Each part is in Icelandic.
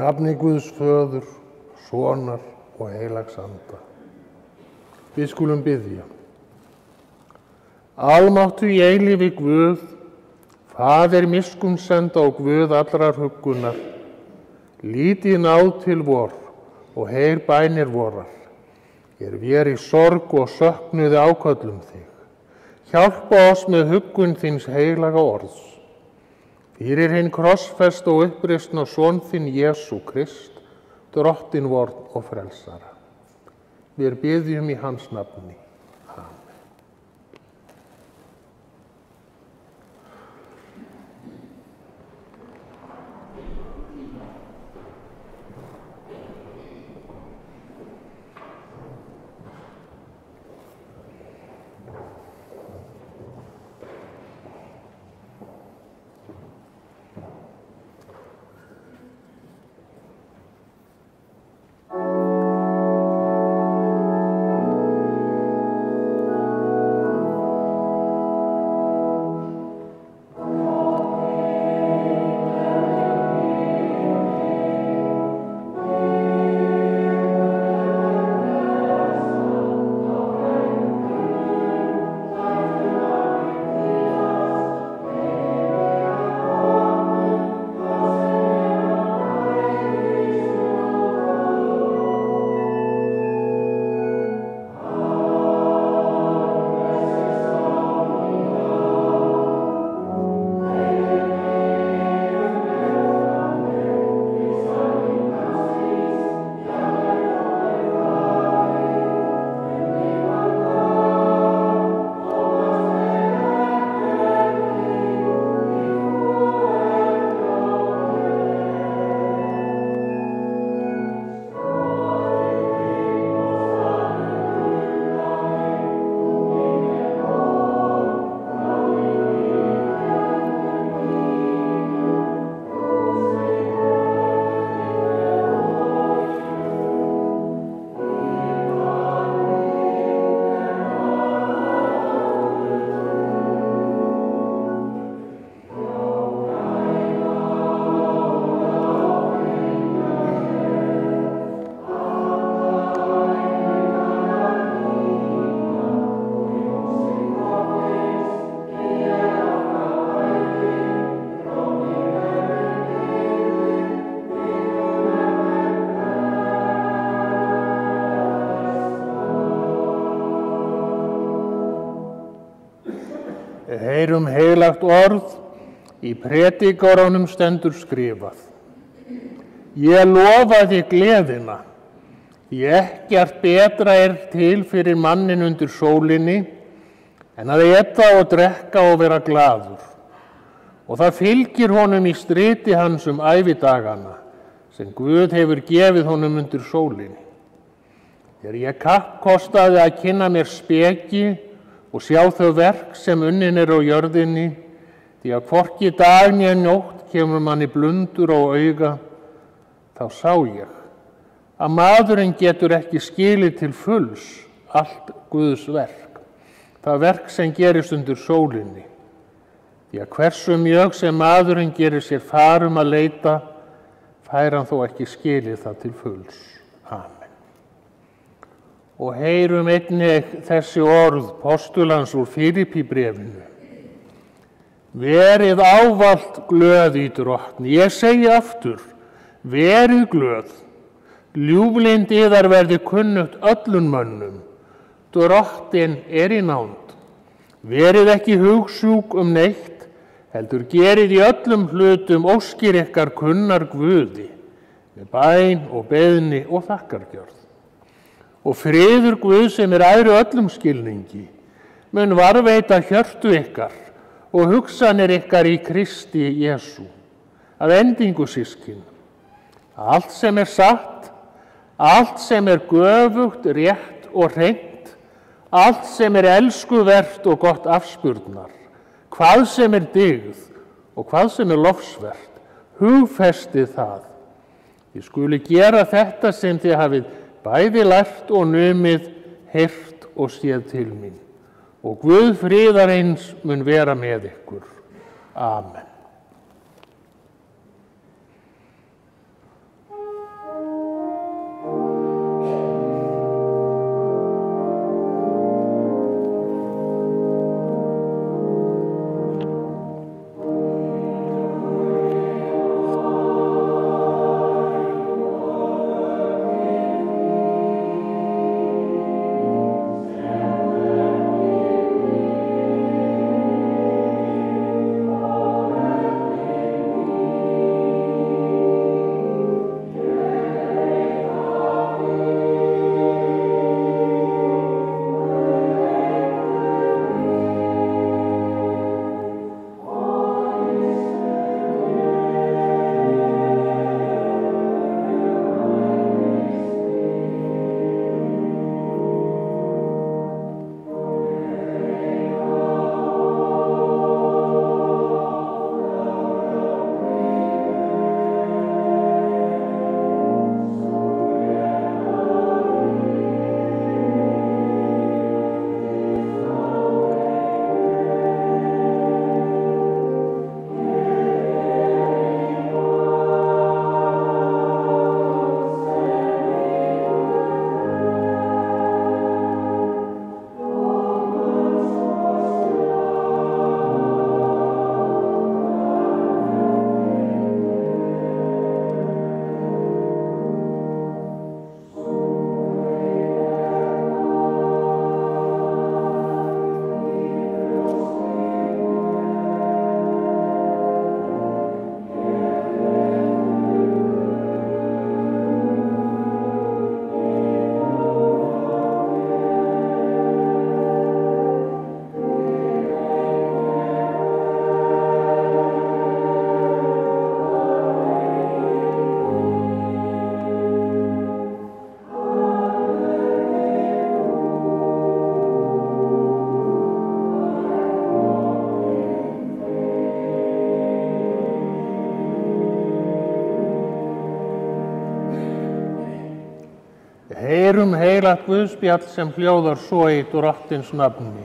nafni Guðs föður, sonar og heilags anda. Við skulum biðja. Almáttugi í eilífi Guð, Faðir miskunnsenda og Guð allrar huggunar, lítið náð til vor og heyr bænir vorar. Vér í sorg og söknuði áköllum þig. Hjálpa oss með huggun þíns heilaga orðs. Fyrir hinn krossfest og uppreisna son þinn Jesú Krist, drottin vorn og frelsara. Við biðjum í hans nafni. Amen. Heyrum heilagt orð, í predikaranum stendur skrifað. Ég lofa þig gleðina, því ekkert betra til fyrir mannin undir sólinni, en að eta og drekka og vera glaður. Og það fylgir honum í striti hans ævidagana, sem Guð hefur gefið honum undir sólinni. Þegar ég kappkostaði að kynna mér speki, og sjá þau verk sem unnin á jörðinni, því að hvorki dag né nótt kemur manni blundur á auga, þá sá ég að maðurinn getur ekki skilið til fulls allt Guðs verk, það verk sem gerist undir sólinni. Því að hversu mjög sem maðurinn gerir sér far að leita, fær hann þó ekki skilið það til fulls. Amen. Og heyrum einnig þessi orð postulans úr Filippíbréfinu. Verið ávallt glöð í drottni. Ég segi aftur, verið glöð. Ljúflynd yðar verði kunnugt öllum mönnum. Drottin í nánd. Verið ekki hugsjúk neitt, heldur gerið í öllum hlutum óskir ykkar kunnar Guði, með bæn og beiðni og þakkargjörð. Og friður Guð sem æðri öllum skilningi, mun varðveita hjörtu ykkar og hugsanir ykkar í Kristi Jesú, að endingu systkin. Allt sem satt, allt sem göfugt, rétt og hreint, allt sem elskuvert og gott afspurnar, hvað sem dygð og hvað sem lofsvert, hugfestið það. Þið skuli gera þetta sem þið hafið bæði lært og numið, heyrt og séð til mín. Og Guð friðarins mun vera með ykkur. Amen. Heyrum heilagt Guðspjall sem hljóðar svo í Drottins nafni.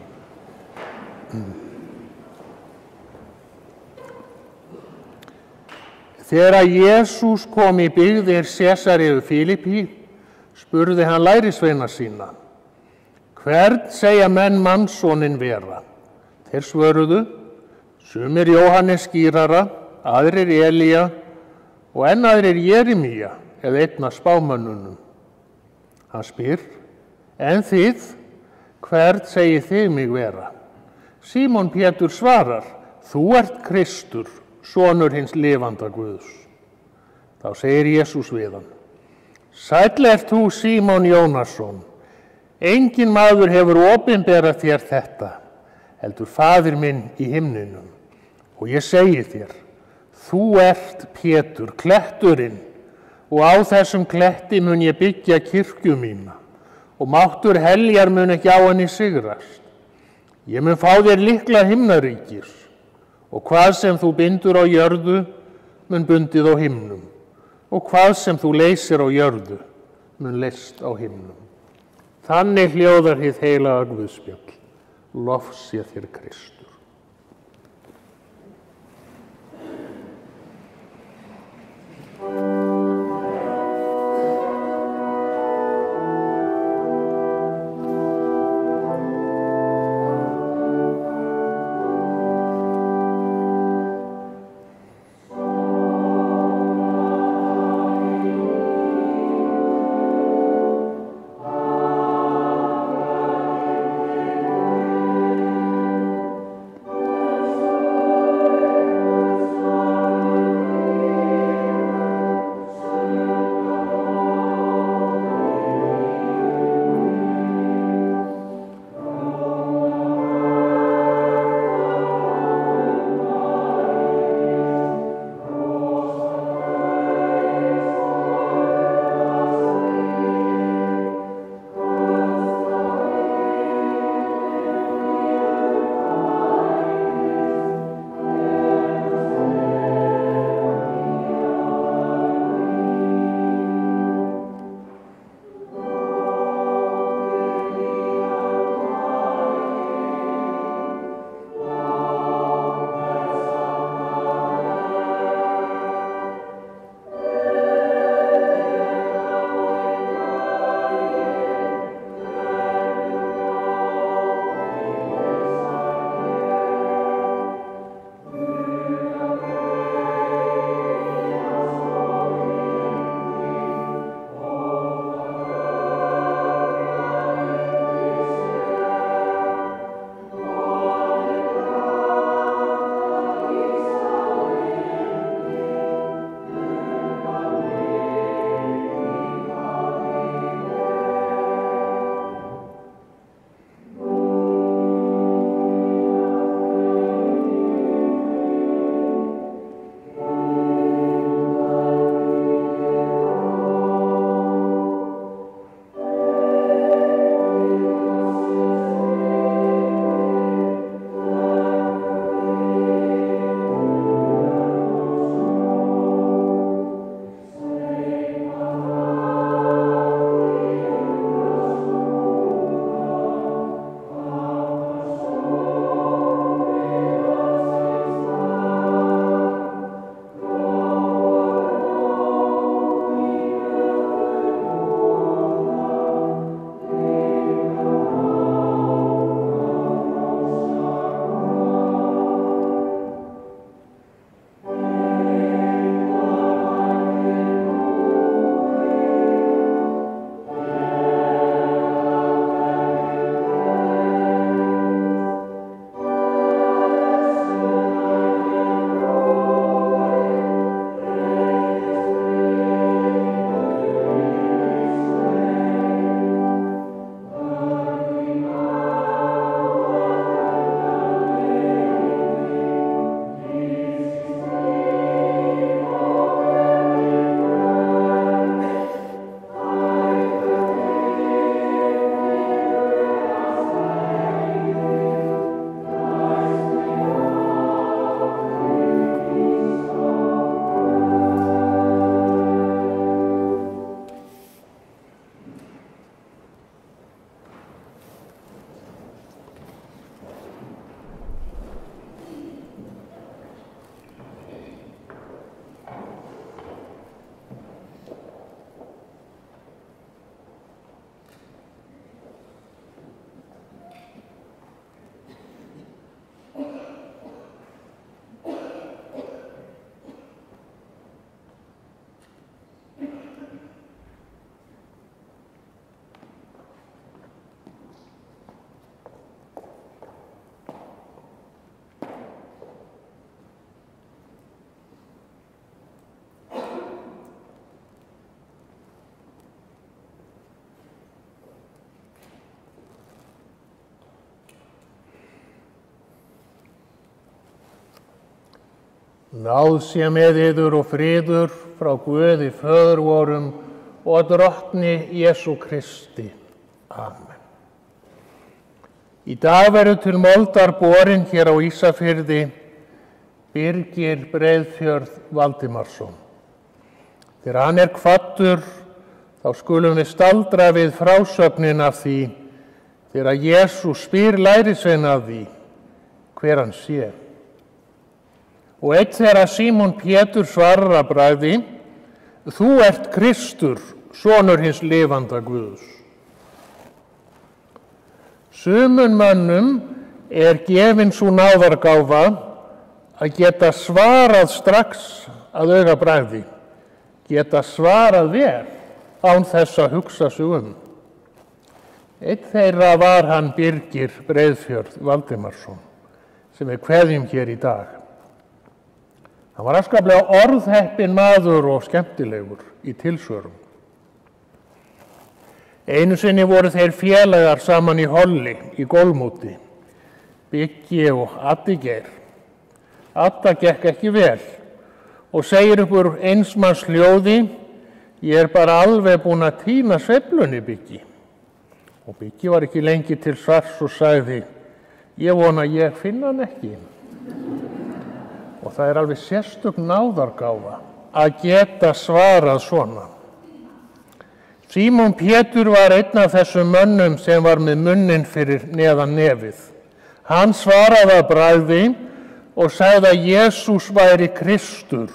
Þegar Jesús kom í byggðir Sesaríu Fílippi, spurði hann lærisveina sína: Hvern segja menn mannssoninn vera? Þeir svöruðu: sumir Jóhannes skírara, aðrir Elía og enn aðrir Jeremía eða einn af spámönnunum. Hann spyr: en þið, hvern segið þið mig vera? Símon Pétur svarar: þú ert Kristur, sonur hins lifanda Guðs. Þá segir Jesús við hann: sæll ert þú, Símon Jónasson, enginn maður hefur opinberað þér þetta, heldur Faðir minn í himninum. Og ég segi þér, þú ert Pétur, kletturinn, og á þessum kletti mun ég byggja kirkju mína, og máttur heljar mun ekki á henni sigrast. Ég mun fá þér lykla himnaríkis, og hvað sem þú bindur á jörðu mun bundið á himnum, og hvað sem þú leysir á jörðu mun leyst á himnum. Þannig hljóðar hið heilaga Guðspjall. Lof sé þér Kristur. Náð sé með yður og friður frá Guði föður vorum og drottni Jesú Kristi. Amen. Í dag verður til moldar borinn hér á Ísafirði Birgir Breiðfjörð Valdimarsson. Þegar hann er kvaddur, þá skulum við staldra við frásögnin af því þegar Jesús spyr lærisveina af því hver hann sé. Og einn þegar Símon Pétur svarar að bragði: Þú ert Kristur, sonur hins lifanda Guðs. Sumum mönnum er gefin sú náðargáfa að geta svarað strax að augabragði, geta svarað vel án þess að hugsa sig um. Einn þeirra var hann Birgir Breiðfjörð Valdimarsson, sem við kveðjum hér í dag. Hann var afskaplega orðheppinn maður og skemmtilegur í tilsvörum. Einu sinni voru þeir félagar saman í Holli í golfmóti, Biggi og Addi Geir. Adda gekk ekki vel og segir upp úr eins manns hljóði: Ég er bara alveg búinn að týna sveiflunni, Biggi. Og Biggi var ekki lengi til svars og sagði: Ég vona að ég finna hann ekki. Og það er alveg sérstök náðargáfa að geta svarað svona. Símon Pétur var einn af þessum mönnum sem var með munninn fyrir neðan nefið. Hann svaraði að bragði og sagði að Jesús væri Kristur,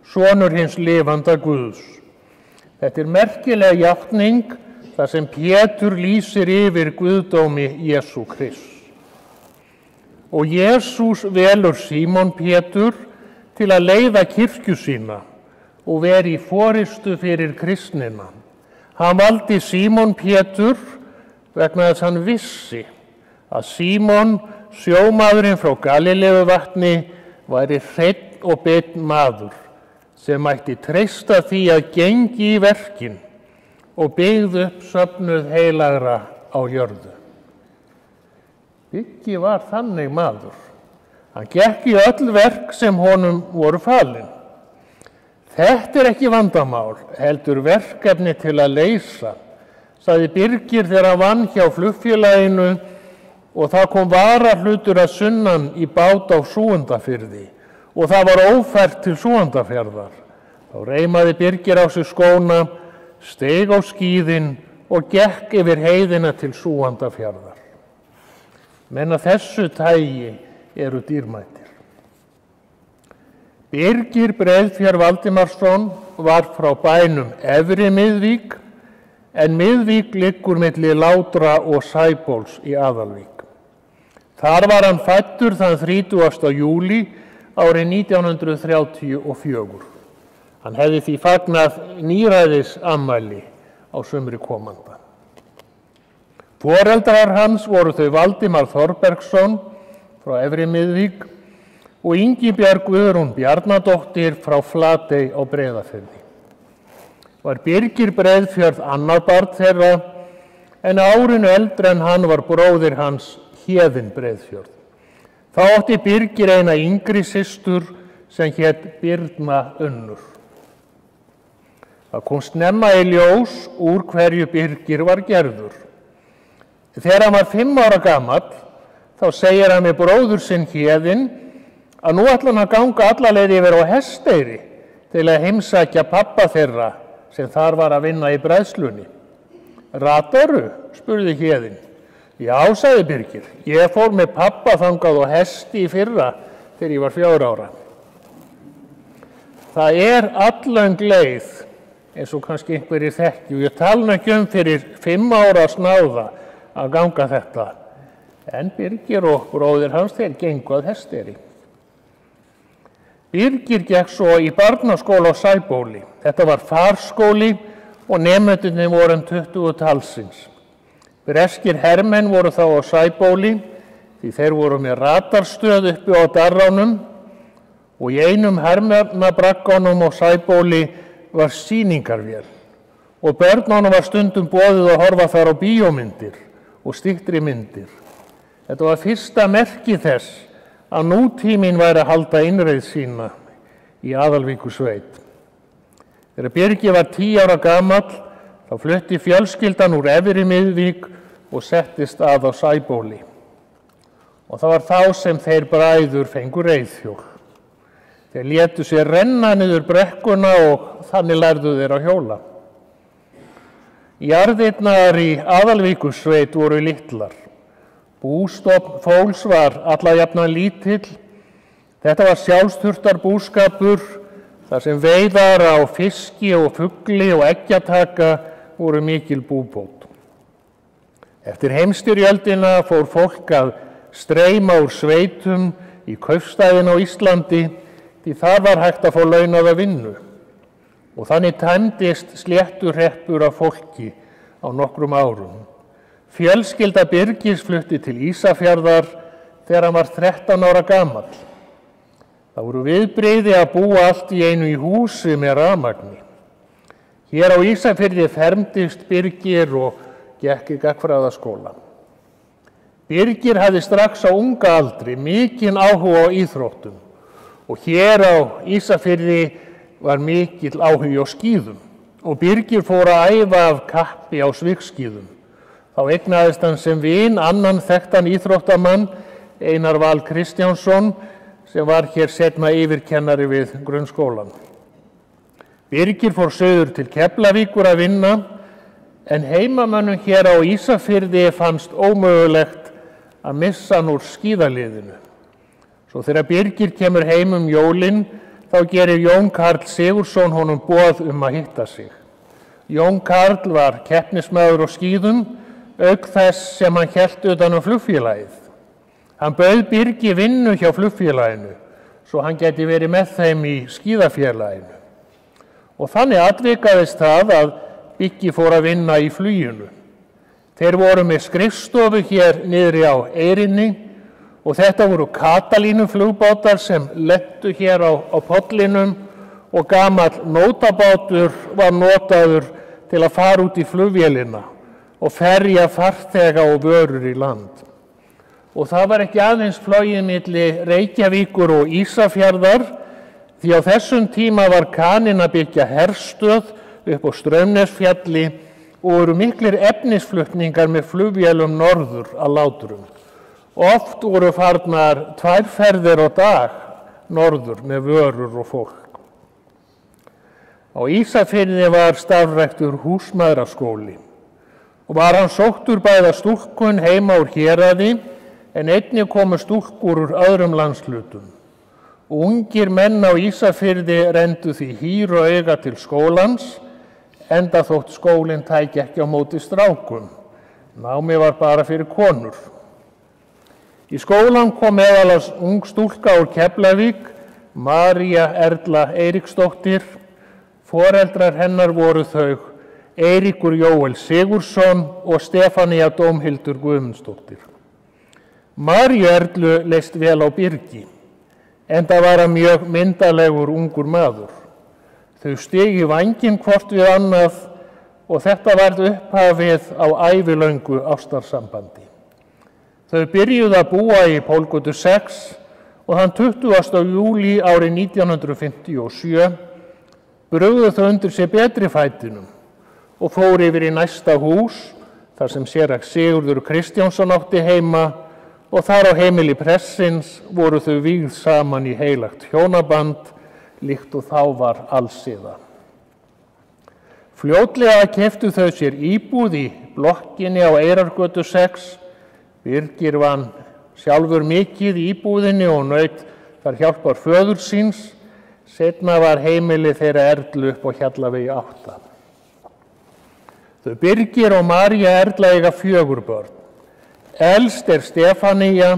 sonur hins lifanda Guðs. Þetta er merkileg játning þar sem Pétur lýsir yfir guðdómi Jesú Krists. Og Jesús velur Símon Pétur til að leiða kirkju sína og veri í forystu fyrir kristnina. Hann valdi Símon Pétur vegna þess hann vissi að Símon, sjómaðurinn frá Galileuvatni, væri hreinn og beinn maður sem mætti treysta því að gengi í verkin og byggði upp söfnuð heilagra á jörðu. Biggi var þannig maður. Hann gekk í öll verk sem honum voru falin. Þetta er ekki vandamál, heldur verkefni til að leysa, sagði Birgir þegar hann vann hjá flugfélaginu og það kom varahlutur að sunnan í bát á Súgandafirði og það var ófært til Súgandafjarðar. Þá reimaði Birgir á sig skóna, steig á skíðin og gekk yfir heiðina til Súgandafjarðar. Menn af þessu tagi eru dýrmætir. Birgir Breiðfjörð Valdimarsson var frá bænum Efri Miðvík, en Miðvík liggur milli Látra og Sæbóls í Aðalvík. Þar var hann fæddur þann 30. júlí árið 1934. Hann hefði því fagnað níræðisafmæli á sumri komanda. Foreldrar hans voru þau Valdimar Þorbergsson frá Efri Miðvík og Ingibjörg Guðrún Bjarnadóttir frá Flatey á Breiðafirði. Var Birgir Breiðfjörð annað barn þeirra, en árinu eldri en hann var bróðir hans Héðinn Breiðfjörð. Þá átti Birgir eina yngri systur sem hét Birna Unnur. Það kom snemma í ljós úr hverju Birgir var gerður. Þegar hann var 5 ára gamall, þá segir hann við bróður sinn Héðinn að nú ætla hann að ganga alla leið yfir á Hesteyri til að heimsækja pabba þeirra sem þar var að vinna í bræðslunni. Ratarðu? Spurði Héðinn. Já, sagði Birgir, ég fór með pabba þangað á hesti í fyrra þegar ég var 4 ára. Það er allan leið, eins og kannski einhverjir þekki, og ég tala ekki fyrir 5 ára snáða að ganga þetta. En Birgir og bróðir hans þeir gengu að Hesteyri. Birgir gekk svo í barnaskóla á Sæbóli. Þetta var farskóli og nemendurnir voru 20 talsins. Breskir hermenn voru þá á Sæbóli því þeir voru með radarstöð uppi á Darránum og í einum hermannabragganum á Sæbóli var sýningarvél og börnunum var stundum boðið að horfa þar á bíómyndir og styttri myndir. Þetta var fyrsta merki þess að nútíminn væri að halda innreið sína í Aðalvíkursveit. Þegar Birgir var 10 ára gamall, þá flutti fjölskyldan úr Efri-Miðvík og settist að á Sæbóli. Og það var þá sem þeir bræður fengu reiðhjól. Þeir létu sér renna niður brekkuna og þannig lærðu þeir að hjóla. Jarðirnar í Aðalvíkursveit voru litlar. Bústofn fólks var alla jafnan lítill. Þetta var sjálfsþurftar búskapur, þar sem veiðar á fiski og fugli og eggjataka voru mikil búbót. Eftir heimsstyrjöldina fór fólk að streyma úr sveitum í kaupstæðin á Íslandi, því þar var hægt að fá launaða vinnu. Og þannig tæmdist sléttur hreppur af fólki á nokkrum árum. Fjölskylda Birgis flutti til Ísafjarðar þegar hann var 13 ára gamall. Það voru viðbrigði að búa allt í einu í húsi með rafmagni. Hér á Ísafirði fermdist Birgir og gekk í gagnfræðaskóla. Birgir hafði strax á unga aldri mikinn áhuga á íþróttum og hér á Ísafirði var mikill áhugi á skíðum og Birgir fór að æfa af kappi á svikskíðum. Þá eignaðist hann sem vin annan þekktan íþróttamann, Einar Val Kristjánsson, sem var hér seinna yfirkennari við grunnskólann. Birgir fór suður til Keflavíkur að vinna, en heimamönnum hér á Ísafirði fannst ómögulegt að missa hann úr skíðaliðinu. Svo þegar Birgir kemur heim jólin, þá gerir Jón Karl Sigurðsson honum boð að hitta sig. Jón Karl var keppnismaður á skíðum, auk þess sem hann hélt utan flugfélagið. Hann bauð Birgi vinnu hjá flugfélaginu, svo hann gæti verið með þeim í skíðafélaginu. Og þannig atvikaðist það að Birgi fór að vinna í fluginu. Þeir voru með skrifstofu hér niðri á Eyrinni og þetta voru Katalínuflugbátar sem lentu hér á pollinum og gamall nótabátur var notaður til að fara út í flugvélina og ferja farþega og vörur í land. Og það var ekki aðeins flogið milli Reykjavíkur og Ísafjarðar, því á þessum tíma var kaninn að byggja herstöð upp á Straumnesfjalli og voru miklir efnisflutningar með flugvélum norður að Látrum. Oft voru farnar 2 ferðir á dag norður með vörur og fólk. Á Ísafirði var starfræktur húsmæðraskóli og var hann sóttur bæði stúlkun heima úr héraði, en einnig komu stúlkur úr öðrum landshlutum. Ungir menn á Ísafirði renndu því hýr og auga til skólans, enda þótt skólinn tæki ekki á móti strákum. Námið var bara fyrir konur. Í skólann kom meðal ung stúlka úr Keflavík, María Erla Eiríksdóttir. Foreldrar hennar voru þau Eiríkur Jóel Sigurðsson og Stefanía Dómhildur Guðmundsdóttir. Maríu Erlu leist vel á Birgi, enda var hann mjög myndalegur ungur maður. Þau stigu vænginn hvort við annað og þetta varð upphafið á ævilöngu ástarsambandi. Þau byrjuðu að búa í Pólgötu 6 og þann 20. júlí árið 1957 brugðu þau undir sig betri fætinum og fóru yfir í næsta hús, þar sem séra Sigurður Kristjánsson átti heima, og þar á heimili pressins voru þau vígð saman í heilagt hjónaband, líkt og þá var alsiða. Fljótlega keyptu þau sér íbúð í blokkinni á Eyrargötu 6. Birgir vann sjálfur mikið í íbúðinni og naut þar hjálpar föður síns. Seinna var heimili þeirra Erlu upp á Hjallavegi 8. Þau Birgir og María Erla eiga 4 börn. Elst Stefanía,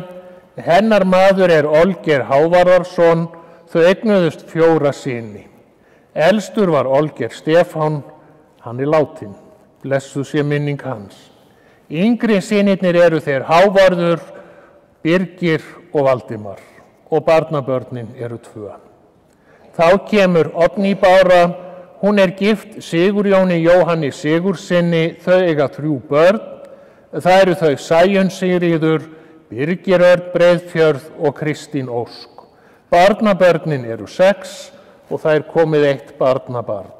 hennar maður Olgeir Hávarðarson, þau eignuðust 4 syni. Elstur var Olgeir Stefán, hann látinn, blessuð sé minning hans. Yngri synirnir eru þeir Hávarður, Birgir og Valdimar og barnabörnin eru 2. Þá kemur Oddný Bára, hún gift Sigurjóni Jóhanni Sigurðssyni, þau eiga 3 börn. Það eru þau Sæunn Sigríður, Birgir Örn Breiðfjörð og Kristín Ósk. Barnabörnin eru 6 og það er komið 1 barnabarn.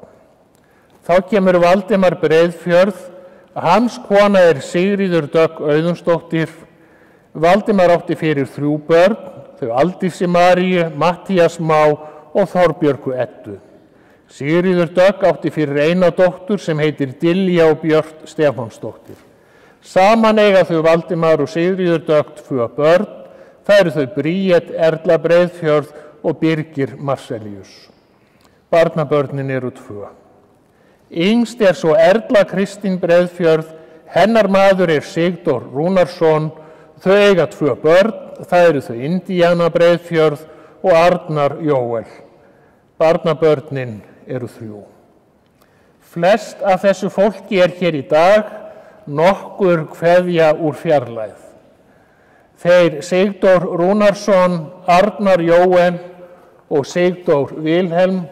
Þá kemur Valdimar Breiðfjörð, hans kona er Sigríður Dögg Auðunsdóttir. Valdimar átti fyrir 3 börn, þau Aldísi Maríu, Matthías Má og Þorbjörgu Eddu. Sigríður Dögg átti fyrir eina dóttur sem heitir Diljá Björt Stefánsdóttir. Saman eiga þau Valdimar og Sigríður Dögg 2 börn, það eru þau Bríet Erla Breiðfjörð og Birgir Marselius. Barnabörnin eru 2. Yngst er svo Erla Kristín Breiðfjörð, hennar maður er Sigdór Rúnarsson, þau eiga 2 börn, það eru þau Indíana Breiðfjörð og Arnar Jóel. Barnabörnin eru 3. Flest af þessu fólki er hér í dag, nokkur kveðja úr fjarlægð. Þeir Sigdór Rúnarsson, Arnar Jóel og Sigdór Vilhelm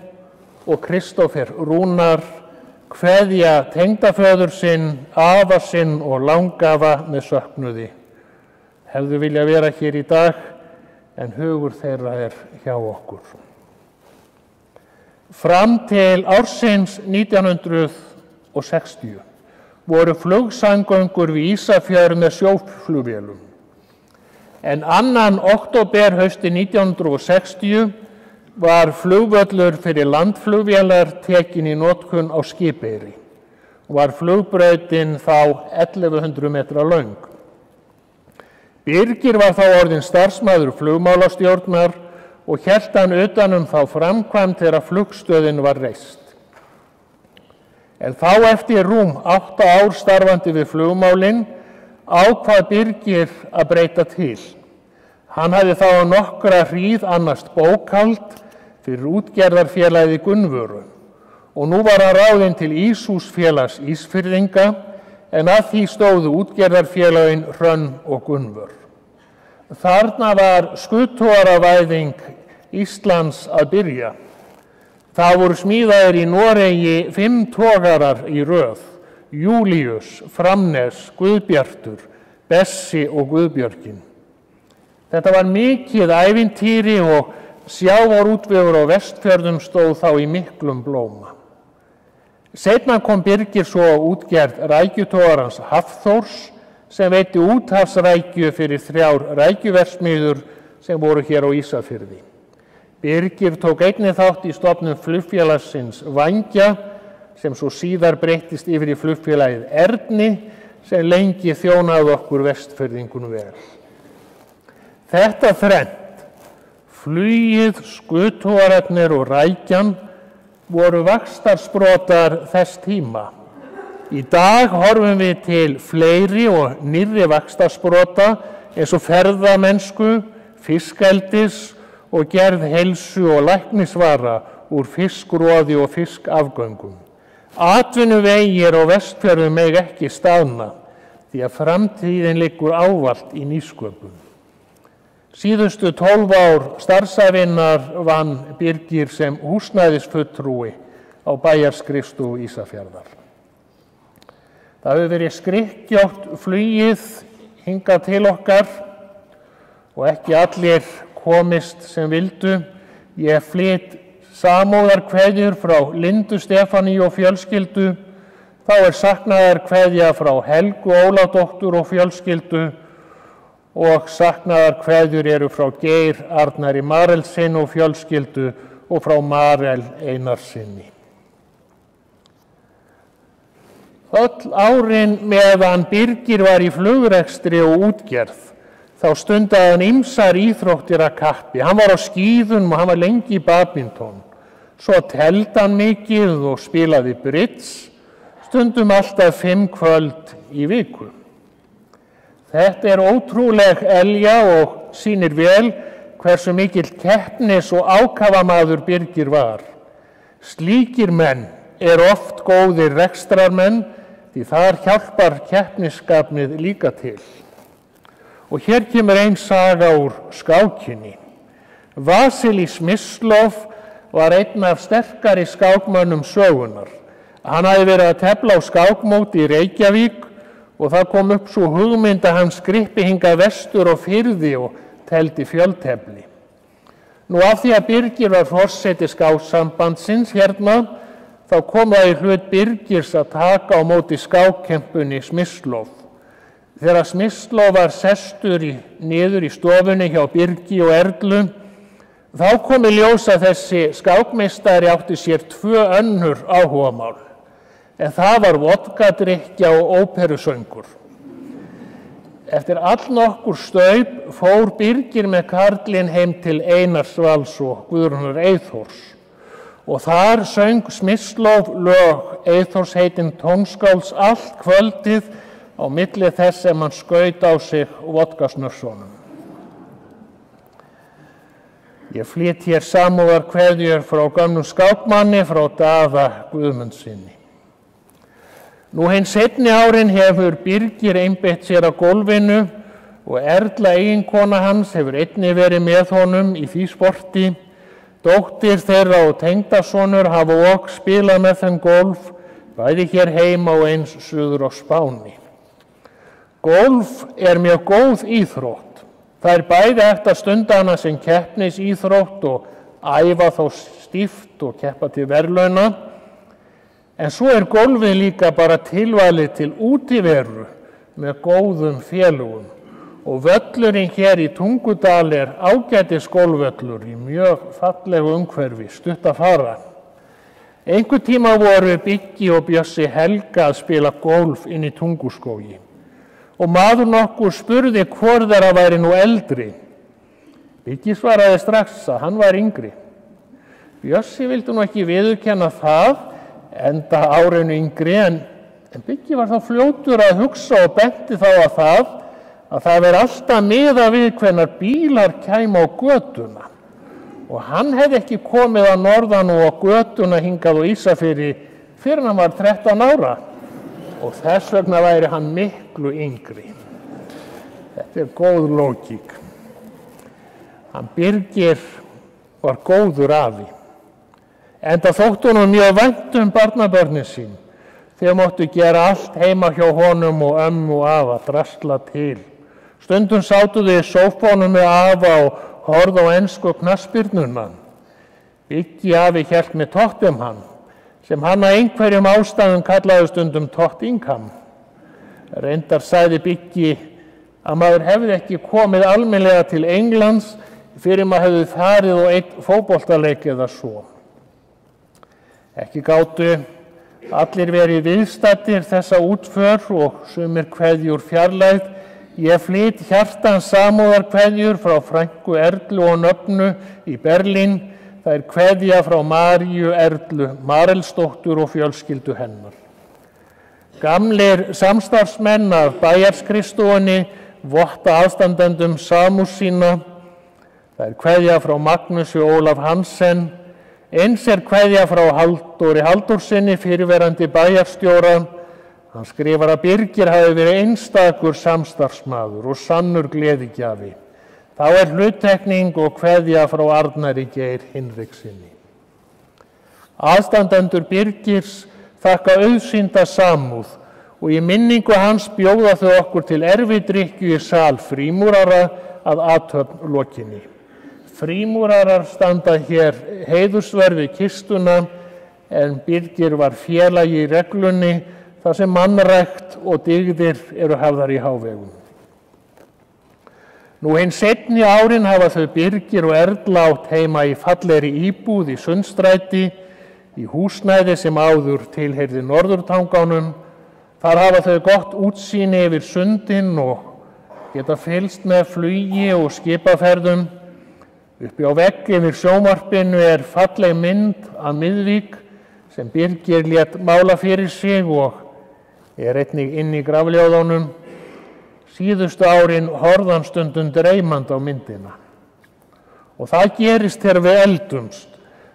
og Kristófer Rúnar kveðja tengdaföður sinn, afa sinn og langafa með söknuði. Hefðu vilja vera hér í dag, en hugur þeirra er hjá okkur. Fram til ársins 1960 voru flugsamgöngur við Ísafjörð með sjóflugvélum. En 2. október haustið 1960 var flugvöllur fyrir landflugvélar tekin í notkun á Skipeyri og var flugbrautin þá 1100 metra löng. Birgir var þá orðinn starfsmaður flugmálastjórnar og hélt hann utan þá framkvæmd þegar flugstöðin var reist. En þá eftir rúm 8 ár starfandi við flugmálin ákvað Birgir að breyta til. Hann hafði þá nokkra hríð annast bókhald fyrir útgerðarfélagið Gunnvöru og nú var hann ráðinn til Íshúsfélags Ísfirðinga en að því stóðu útgerðarfélagin Hrönn og Gunnvör. Þarna var skuttogaраvæðing Íslands að byrja. Það voru smíðaðir í Noregi 5 togarar í röð, Júlíus, Framnes, Guðbjartur, Bessi og Guðbjörgin. Þetta var mikið ævintýri og sjávarútvegur á Vestfjörðum stóð þá í miklum blóma. Seinna kom Birgir svo útgerð rækjutogarans Hafþórs sem veitti úthafsrækju fyrir 3 rækjuverksmiðjur sem voru hér á Ísafirði. Birgir tók einnig þátt í stofnun flugfélagsins Vængja sem svo síðar breyttist yfir í flugfélagið Erni sem lengi þjónaði okkur Vestfirðingunum vel. Þetta þrennt, flugið, skuttogararnir og rækjan, voru vaxtarsprotar þess tíma. Í dag horfum við til fleiri og nýrri vaxtarsprota eins og ferðamennsku, fiskeldis og gerð heilsu og læknisvara úr fiskroði og fiskafgöngum. Atvinnuvegir á Vestfjörðum mega ekki staðna því að framtíðin liggur ávallt í nýsköpun. Síðustu 12 ár starfsævinnar vann Birgir sem húsnæðisfulltrúi á bæjarskrifstofu Ísafjarðar. Það hefur verið skrykkjótt flugið hingað til okkar og ekki allir komist sem vildu. Ég flyt samúðarkveðjur frá Lindu Stefaníu og fjölskyldu. Þá er saknaðarkveðja frá Helgu Óladóttur og fjölskyldu og saknaðarkveðjur eru frá Geir Arnari Marelsinni og fjölskyldu og frá Marel Einarsinni. Öll árin meðan Birgir var í flugrekstri og útgerð, þá stundaði hann ýmsar íþróttir að kappi. Hann var á skíðum og hann var lengi í badminton. Svo tefldi hann mikið og spilaði bridge, stundum alltaf 5 kvöld í viku. Þetta er ótrúleg elja og sýnir vel hversu mikill keppnis- og ákafamaður Birgir var. Slíkir menn eru oft góðir rekstrarmenn því þar hjálpar keppnisskapnið líka til. Og hér kemur ein saga úr skákinni. Vasilij Smyslov var einn af sterkari skákmönnum sögunar. Hann hafði verið að tefla á skákmóti í Reykjavík og það kom upp svo hugmynd að hann skrippi hingað vestur og Firði og teldi fjöltefli. Nú af því að Birgir var forseti skáksambandsins hérna, þá kom það í hlut Birgirs að taka á móti skákkempunni Smyslov. Þegar Smyslov var sestur niður í stofunni hjá Birgi og Erlu, þá kom í ljós að þessi skákmeistari átti sér 2 önnur áhugamál, en það var vodkadrykkja og óperusöngur. Eftir allnokkur staup fór Birgir með karlinn heim til Einars Vals og Guðrúnar Eyþórs og þar söng Smyslov lög Eyþórs heitin Tónskáls allt kvöldið á milli þess sem hann skaut á sig vodkasnursunum. Ég flyt hér samúðarkveðjur frá gömlum skákmanni frá Daða Guðmundssyni. Nú hinn seinni árin hefur Birgir einbeitt sér að gólfinu og Erla eiginkona hans hefur einnig verið með honum í því sporti. Dóttir þeirra og tengdasonur hafa og spilað með þeim golf, bæði hér heima og eins suður á Spáni. Golf er mjög góð íþrótt. Það er bæði hægt að stunda hana sem keppnisíþrótt og æfa þá stíft og keppa til verðlauna. En svo er golfið líka bara tilvalið til útiveru með góðum félögum og völlurinn hér í Tungudal er ágætis golfvöllur í mjög fallegu umhverfi, stutt að fara. Einhvern tíma voru Biggi og Bjössi Helga að spila golf inn í Tunguskógi og maður nokkur spurði hvor þeirra væri nú eldri. Biggi svaraði strax að hann var yngri. Bjössi vildi nú ekki viðurkenna það, enda árinu yngri, en Biggi var þá fljótur að hugsa og benti þá að það veri alltaf miðað við hvenær bílar kæmu á götuna. Og hann hefði ekki komið að norðan og á götuna hingað á Ísafirði fyrr en hann var 13 ára. Og þess vegna væri hann miklu yngri. Þetta er góð lógík. Hann Birgir var góður afi. Enda þótti honum mjög vænt barnabörnin sín. Þeir máttu gera allt heima hjá honum og ömmu og afa, drasla til. Stundum sátu þau í sófanum með afa og horfðu á ensku knattspyrnuna. Biggi afi hélt með Tottenham, sem hann að einhverjum ástæðum kallaði stundum Tottingham. Reyndar sagði Biggi að maður hefði ekki komið almennilega til Englands fyrir maður hefði farið og einn fótboltaleik eða svo. Ekki gátu allir verið viðstaddir þessa útför og sumir kveðjur fjarlægð. Ég flyt hjartans samúðarkveðjur frá frænku Erlu og Nöfnu í Berlín. Það er kveðja frá Maríu Erlu Marelsdóttur og fjölskyldu hennar. Gamlir samstarfsmenn af bæjarskrifstofunni votta aðstandendum samúð sína. Það er kveðja frá Magnúsi Ólaf Hansen. Eins er kveðja frá Halldóri Halldórssyni, fyrrverandi bæjarstjóra. Hann skrifar að Birgir hafi verið einstakur samstarfsmaður og sannur gleðigjafi. Þá er hluttekning og kveðja frá Arnari Geir Hinrikssyni. Aðstandendur Birgirs þakka auðsýnda samúð og í minningu hans bjóða þau okkur til erfidrykkju í sal frímúrara að athöfn lokinni. Frímúrarar standa hér heiðursverð við kistuna en Birgir var félagi í reglunni þar sem mannrækt og dygðir eru hafðar í hávegum. Nú hinn seinni árin hafa þau Birgir og Erla átt heima í fallegri íbúð í Sundstræti, í húsnæði sem áður tilheyrði Norðurtanganum. Þar hafa þau gott útsýni yfir sundin og geta fylgst með flugi og skipaferðum. Uppi á vegg yfir sjónvarpinu er falleg mynd af Miðvík sem Birgir lét mála fyrir sig og er einnig inn í grafljóðunum. Síðustu árin horfði hann stundum dreymandi á myndina. Og það gerist þegar við eldumst.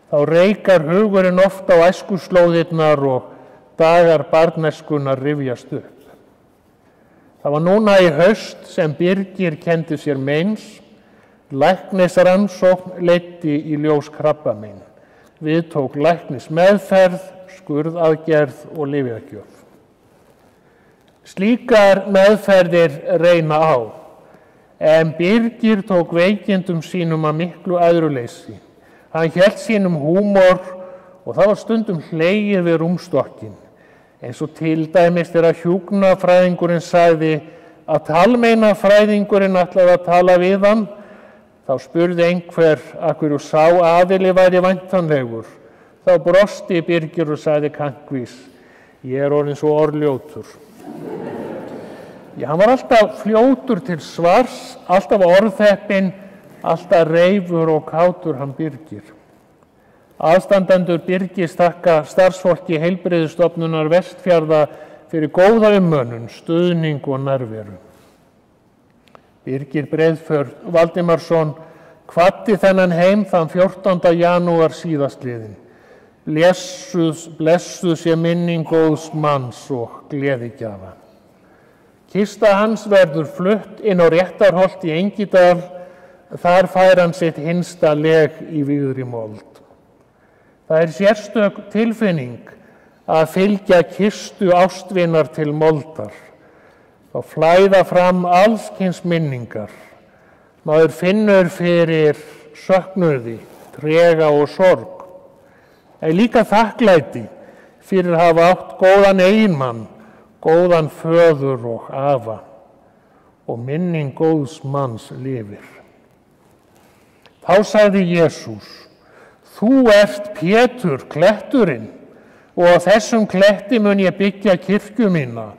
Þá reikar hugurinn oft á æskuslóðirnar og dagar barnæskunnar rifjast upp. Það var núna í haust sem Birgir kenndi sér meins. Læknisrannsókn leiddi í ljós krabbamein. Við tók læknismeðferð, skurðaðgerð og lyfjagjöf. Slíkar meðferðir reyna á, En Birgir tók veikindum sínum að miklu æðruleysi. Hann hélt sínum húmor og það var stundum hlegið við rúmstokkinn. Eins og til dæmis þegar hjúkrunarfræðingurinn sagði að talmeinafræðingurinn ætlaði að tala við hann, þá spurði einhver af hverju sá aðili væri væntanlegur. Þá brosti Birgir og sagði kankvís: ég er orðinn svo orðljótur. Hann var alltaf fljótur til svars, alltaf orðheppinn, alltaf reifur og kátur hann Birgir. Aðstandendur Birgis þakka starfsfólki Heilbrigðisstofnunar Vestfjarða fyrir góða umönnun, stuðning og nærveru. Birgir Breiðfjörð Valdimarsson kvaddi þennan heim þann 14. janúar síðastliðinn. Blessuð sé minning góðs manns og gleðigjafa. Kista hans verður flutt inn á Réttarholt í Engidal, þar fær hann sitt hinsta leg í vígðri mold. Það er sérstök tilfinning að fylgja kistu ástvinar til moldar. Þá flæða fram alls kyns minningar. Maður finnur fyrir söknuði, trega og sorg. En líka þakklæti fyrir að hafa átt góðan eiginmann, góðan föður og afa, og minning góðs manns lifir. Þá sagði Jesús: þú ert Pétur, kletturinn, og á þessum kletti mun ég byggja kirkju mína,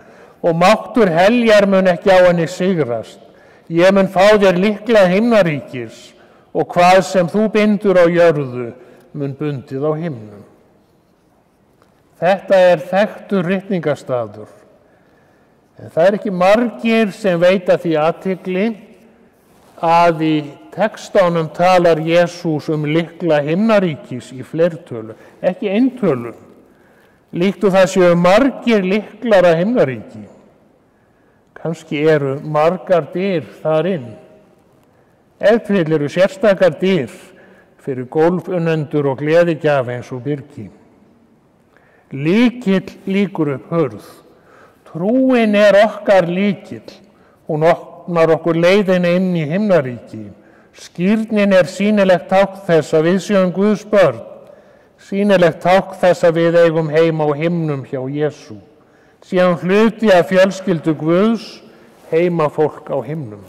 og máttur heljar mun ekki á henni sigrast. Ég mun fá þér lykla himnaríkis, og hvað sem þú bindur á jörðu mun bundið á himnum. Þetta er þekktur ritningarstaður. En það er ekki margir sem veita því athygli að í textánum talar Jesús lykla himnaríkis í fleirtölu, ekki eintölu, líkt og það séu margir lyklar að himnaríki. Kannski eru margar dyr þar inn. Ef til eru sérstakar dyr fyrir gólfunendur og gleðigjafa eins og Birgi. Lykill lýkur upp hurð. Trúin er okkar lykill. Hún opnar okkur leiðina inn í himnaríki. Skírnin er sýnilegt tákn þess að við séum Guðs börn. Sýnilegt tákn þess að við eigum heima á himnum hjá Jesú. Séum hluti af fjölskyldu Guðs, heima fólk á himnum.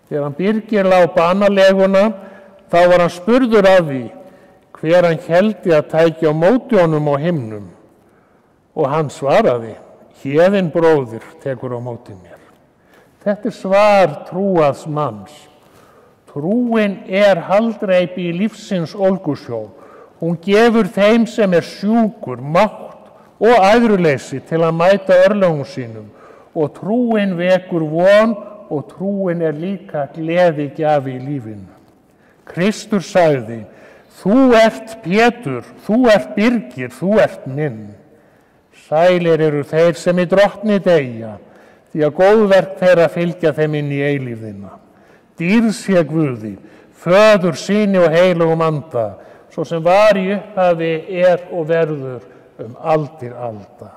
Þegar hann Birgir lá banaleguna, þá var hann spurður af því hver hann héldi að tæki á móti honum á himnum. Og hann svaraði: Héðinn bróðir tekur á móti mér. Þetta er svar trúaðs manns. Trúin er haldreipi í lífsins ólgusjó. Hún gefur þeim sem er sjúkur mátt og æðruleysi til að mæta örlögum sínum. Og trúin vekur von og trúin er líka gleðigjafi í lífinu. Kristur sagði: þú ert Pétur, þú ert Birgir, þú ert minn. Sælir eru þeir sem í drottni deyja, því að góðverk þeirra fylgja þeim inn í eilífðina. Dýrð sé Guði, Föður, Syni og heilögum anda, svo sem var í upphafi, er og verður aldir alda.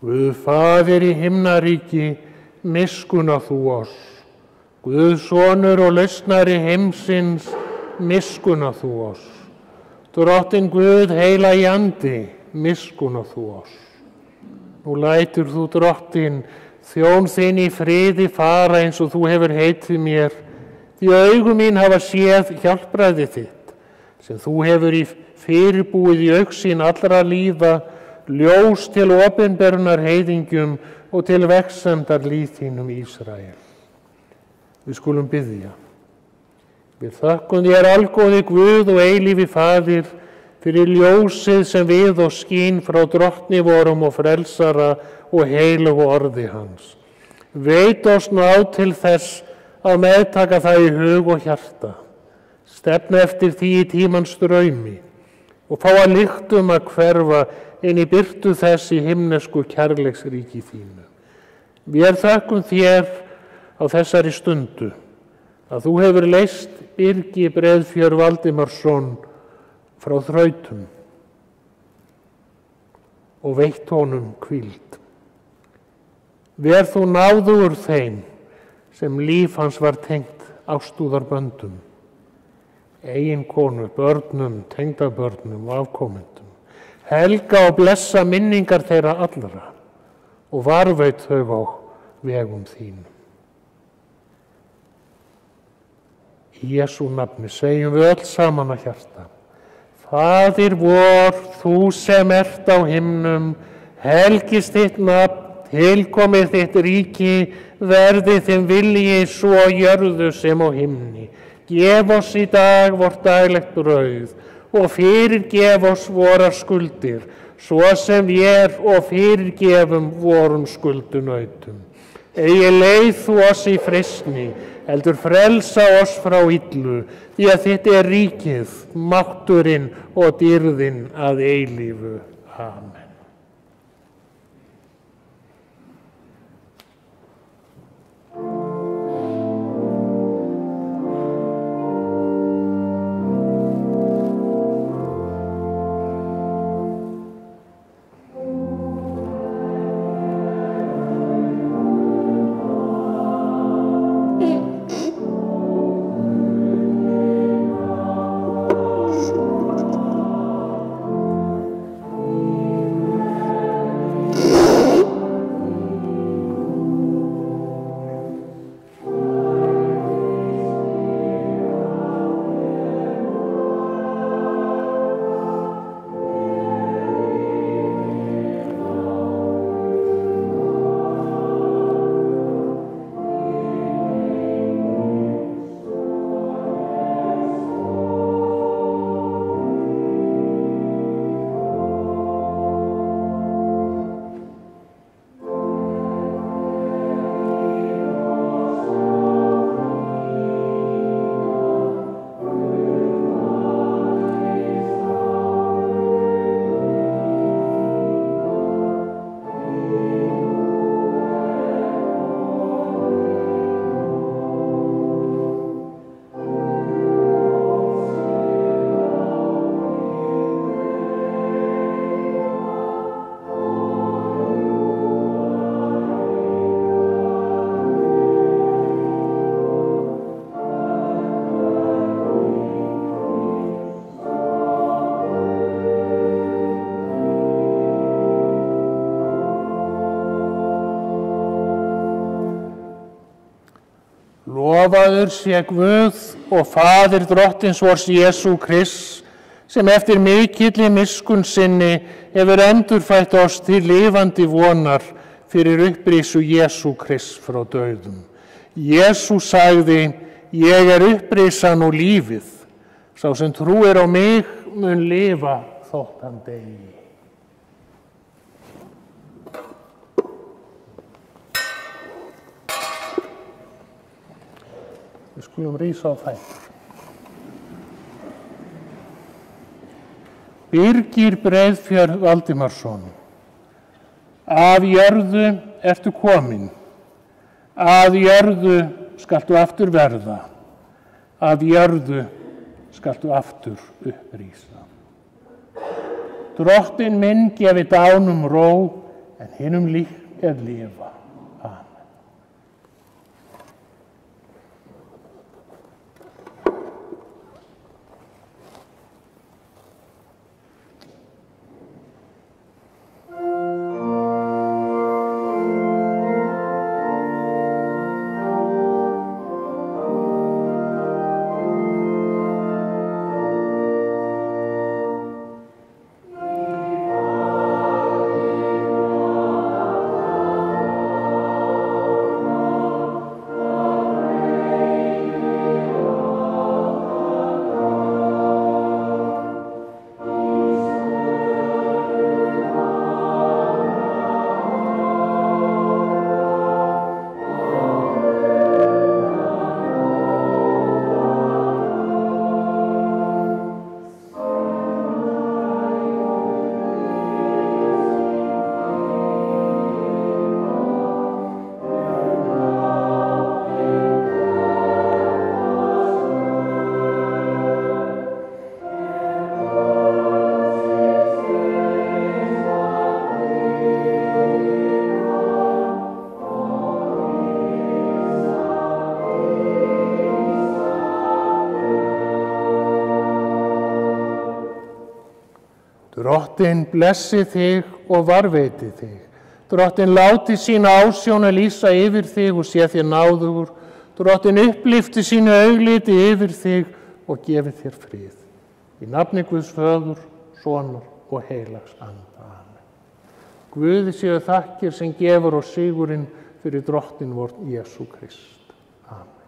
Guð Faðir í himnaríki, miskunna þú oss. Guð Sonur og lausnari heimsins, miskunna þú oss. Drottinn Guð heilagi andi, miskunna þú oss. Nú lætur þú, Drottinn, þjón þinn í friði fara eins og þú hefur heitið mér, því augu mín hafa séð hjálpræði þitt, sem þú hefur í fyrirbúið í augsýn allra lífa, ljós til opinberunar heiðingjum og til vegsemdar líð þínum Ísrael. Við skulum biðja. Við þökkum þér algóði Guð og eilífi Faðir, fyrir ljósið sem við og skín frá Drottni vorum og frelsara og heilugu orði hans. Veit oss ná til þess að meðtaka það í hug og hjarta, stefna eftir því í tímans draumi og fá að lyktum að hverfa inn í birtu þess í himnesku kærleiksríki þínu. Við þökkum þér á þessari stundu að þú hefur leyst Birgi Breiðfjörð Valdimarsson frá þrautum og veitt honum hvíld. Ver þú náðugur þeim sem líf hans var tengt ástúðarböndum, eiginkonu, börnum, tengdabörnum og afkomendum. Helga og blessa minningar þeirra allra og varveit þau á vegum þínum. Í Jesú nafni segjum við öll saman að hjarta. Faðir vor, þú sem ert á himnum, helgist þitt nafn, tilkomið þitt ríki, verði þinn vilji svo á jörðu sem á himni. Gef oss í dag vort daglegt brauð og fyrirgef oss vorar skuldir, svo sem vér og fyrirgefum vorum skuldunautum. Eigi leið þú oss í freistni, heldur frelsa oss frá illu, því að þitt er ríkið, mátturinn og dýrðin að eilífu. Amen. Lofaður sé Guð og Faðir Drottins vors Jesú Krists, sem eftir mikilli miskunn sinni hefur endurfætt oss til lifandi vonar fyrir upprisu Jesú Krists frá dauðum. Jesú sagði, ég er upprisan og lífið. Sá sem trúir á mig mun lifa þótt hann deyi. Við skulum rísa á fætur. Birgir Breiðfjörð Valdimarsson, af jörðu ertu kominn, að jörðu skaltu aftur verða, að jörðu skaltu aftur upprísa. Drottinn minn gefi dánum ró, en hinum líkt er lifa. Amen. Drottinn blessi þig og varveiti þig. Drottinn láti sína ásjón að lýsa yfir þig og sé þér náðugur. Drottinn upplifti sínu augliti yfir þig og gefi þér frið. Í nafni Guðs Föður, Sonar og heilags Anda. Amen. Guði séu þakkir sem gefur oss sigurinn fyrir Drottinn vor Jesú Krist. Amen.